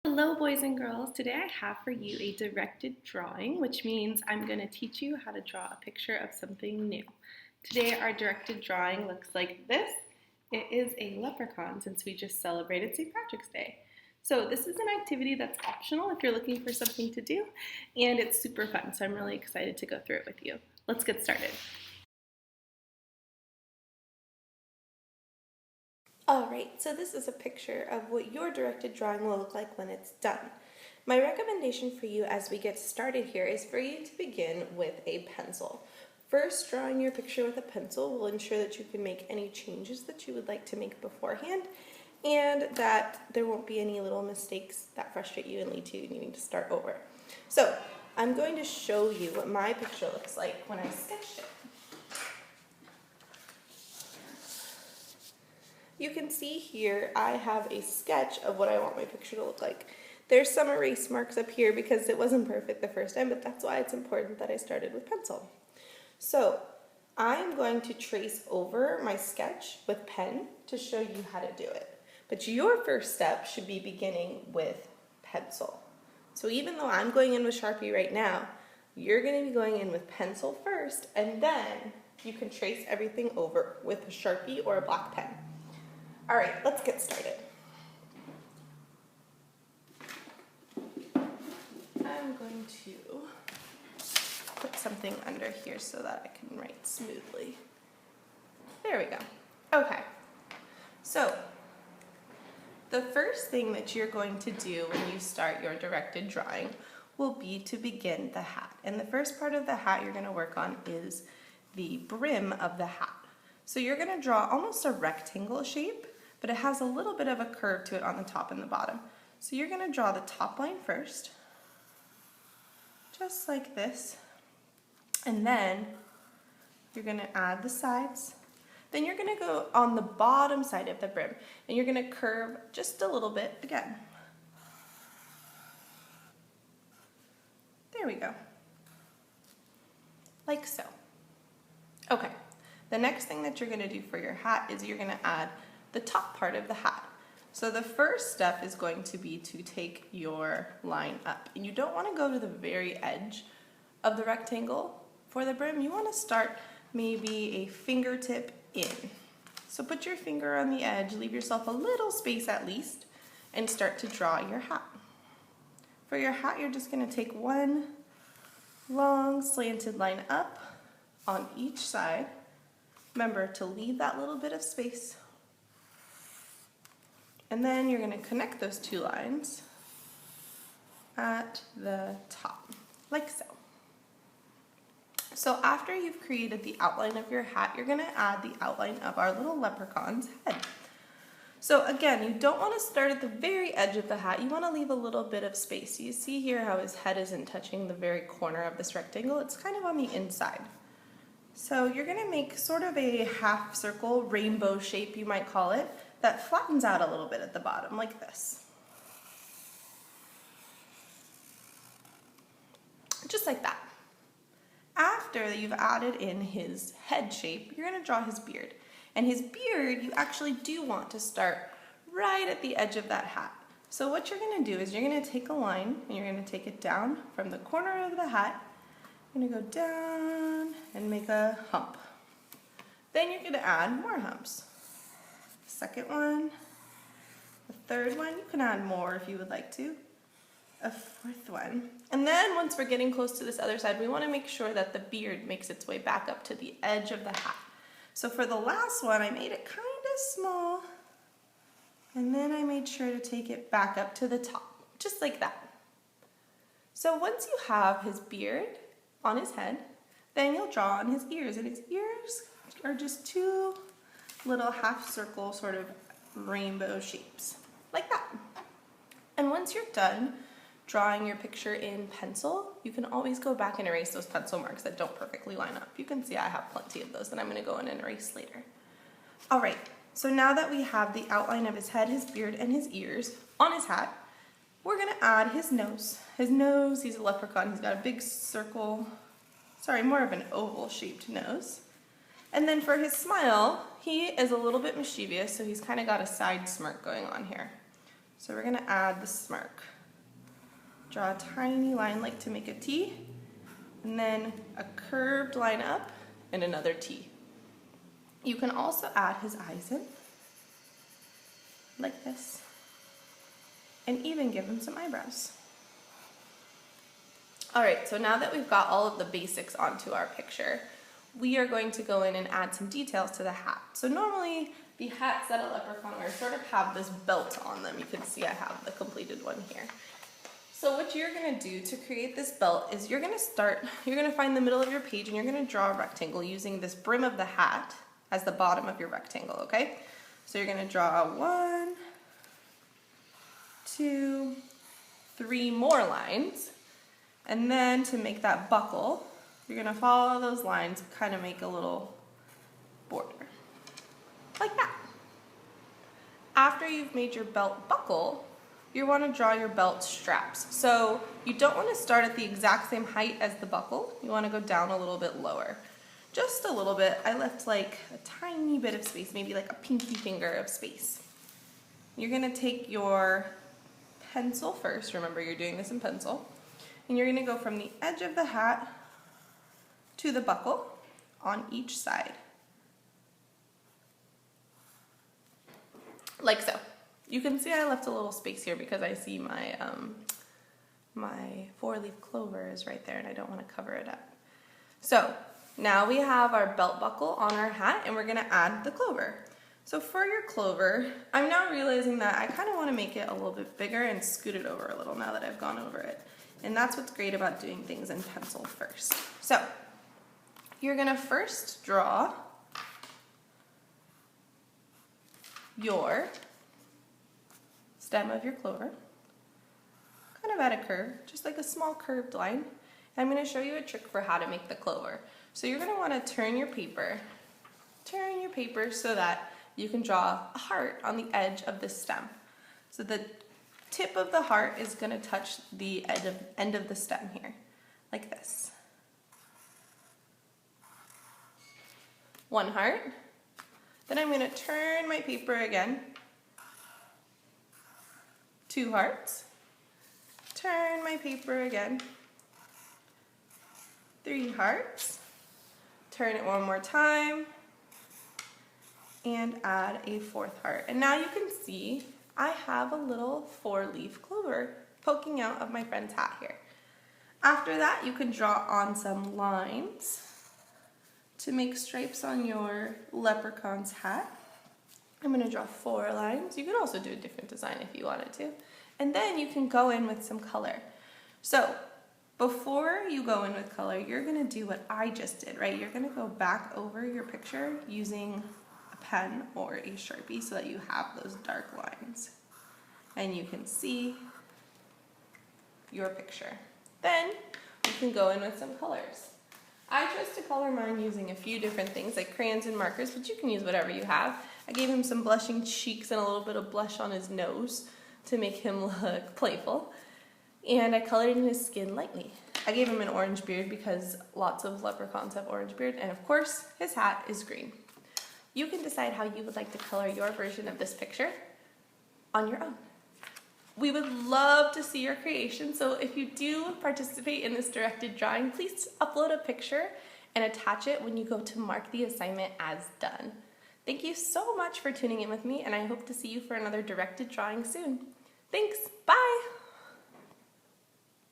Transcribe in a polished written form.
Hello boys and girls, today I have for you a directed drawing, which means I'm going to teach you how to draw a picture of something new. Today our directed drawing looks like this. It is a leprechaun since we just celebrated St. Patrick's Day. So this is an activity that's optional if you're looking for something to do, and it's super fun, so I'm really excited to go through it with you. Let's get started. Alright, so this is a picture of what your directed drawing will look like when it's done. My recommendation for you as we get started here is for you to begin with a pencil. First, drawing your picture with a pencil will ensure that you can make any changes that you would like to make beforehand and that there won't be any little mistakes that frustrate you and lead to you needing to start over. So, I'm going to show you what my picture looks like when I sketched it. You can see here I have a sketch of what I want my picture to look like. There's some erase marks up here because it wasn't perfect the first time, but that's why it's important that I started with pencil. So I'm going to trace over my sketch with pen to show you how to do it. But your first step should be beginning with pencil. So even though I'm going in with Sharpie right now, you're going to be going in with pencil first, and then you can trace everything over with a Sharpie or a black pen. All right, let's get started. I'm going to put something under here so that I can write smoothly. There we go. Okay, so the first thing that you're going to do when you start your directed drawing will be to begin the hat. And the first part of the hat you're going to work on is the brim of the hat. So you're going to draw almost a rectangle shape, but it has a little bit of a curve to it on the top and the bottom. So you're going to draw the top line first, just like this, and then you're going to add the sides. Then you're going to go on the bottom side of the brim, and you're going to curve just a little bit again. There we go, like so. Okay, the next thing that you're going to do for your hat is you're going to add the top part of the hat. So the first step is going to be to take your line up. And you don't want to go to the very edge of the rectangle for the brim. You want to start maybe a fingertip in. So put your finger on the edge, leave yourself a little space at least, and start to draw your hat. For your hat, you're just going to take one long slanted line up on each side. Remember to leave that little bit of space. And then you're going to connect those two lines at the top, like so. So after you've created the outline of your hat, you're going to add the outline of our little leprechaun's head. So again, you don't want to start at the very edge of the hat. You want to leave a little bit of space. You see here how his head isn't touching the very corner of this rectangle. It's kind of on the inside. So you're going to make sort of a half circle, rainbow shape you might call it, that flattens out a little bit at the bottom, like this. Just like that. After you've added in his head shape, you're going to draw his beard. And his beard, you actually do want to start right at the edge of that hat. So what you're going to do is you're going to take a line, and you're going to take it down from the corner of the hat. You're going to go down and make a hump. Then you're going to add more humps. Second one, a third one, you can add more if you would like to, a fourth one. And then once we're getting close to this other side, we want to make sure that the beard makes its way back up to the edge of the hat. So for the last one, I made it kind of small, and then I made sure to take it back up to the top, just like that. So once you have his beard on his head, then you'll draw on his ears, and his ears are just two little half circle sort of rainbow shapes, like that. And once you're done drawing your picture in pencil, you can always go back and erase those pencil marks that don't perfectly line up. You can see I have plenty of those that I'm going to go in and erase later. All right, so now that we have the outline of his head, his beard, and his ears on his hat, we're going to add his nose. His nose, he's a leprechaun, he's got a big circle, more of an oval shaped nose. And then for his smile, he is a little bit mischievous, so he's kind of got a side smirk going on here. So we're going to add the smirk. Draw a tiny line like to make a T, and then a curved line up and another T. You can also add his eyes in, like this, and even give him some eyebrows. All right, so now that we've got all of the basics onto our picture, we are going to go in and add some details to the hat. So normally the hats that a leprechaun wears sort of have this belt on them. You can see I have the completed one here. So what you're gonna do to create this belt is you're gonna find the middle of your page and you're gonna draw a rectangle using this brim of the hat as the bottom of your rectangle, okay? So you're gonna draw 1, 2, 3 more lines. And then to make that buckle, you're gonna follow those lines, kind of make a little border, like that. After you've made your belt buckle, you wanna draw your belt straps. So you don't wanna start at the exact same height as the buckle. You wanna go down a little bit lower. Just a little bit. I left like a tiny bit of space, maybe like a pinky finger of space. You're gonna take your pencil first, remember you're doing this in pencil, and you're gonna go from the edge of the hat to the buckle on each side. Like so. You can see I left a little space here because I see my, my 4-leaf clover is right there and I don't wanna cover it up. So now we have our belt buckle on our hat and we're gonna add the clover. So for your clover, I'm now realizing that I kind of want to make it a little bit bigger and scoot it over a little now that I've gone over it. And that's what's great about doing things in pencil first. So you're gonna first draw your stem of your clover, kind of at a curve, just like a small curved line. I'm gonna show you a trick for how to make the clover. So you're gonna wanna turn your paper so that you can draw a heart on the edge of the stem. So the tip of the heart is going to touch the end of the stem here, like this. 1 heart. Then I'm going to turn my paper again. 2 hearts. Turn my paper again. 3 hearts. Turn it one more time. And add a 4th heart. And now you can see I have a little 4-leaf clover poking out of my friend's hat here. After that, you can draw on some lines to make stripes on your leprechaun's hat. I'm gonna draw 4 lines. You could also do a different design if you wanted to. And then you can go in with some color. So before you go in with color, you're gonna do what I just did, right? You're gonna go back over your picture using pen or a Sharpie so that you have those dark lines and you can see your picture. Then you can go in with some colors. I chose to color mine using a few different things like crayons and markers, but you can use whatever you have. I gave him some blushing cheeks and a little bit of blush on his nose to make him look playful, and I colored in his skin lightly. I gave him an orange beard because lots of leprechauns have orange beard, and of course his hat is green. You can decide how you would like to color your version of this picture on your own. We would love to see your creation, so if you do participate in this directed drawing, please upload a picture and attach it when you go to mark the assignment as done. Thank you so much for tuning in with me, and I hope to see you for another directed drawing soon. Thanks, bye!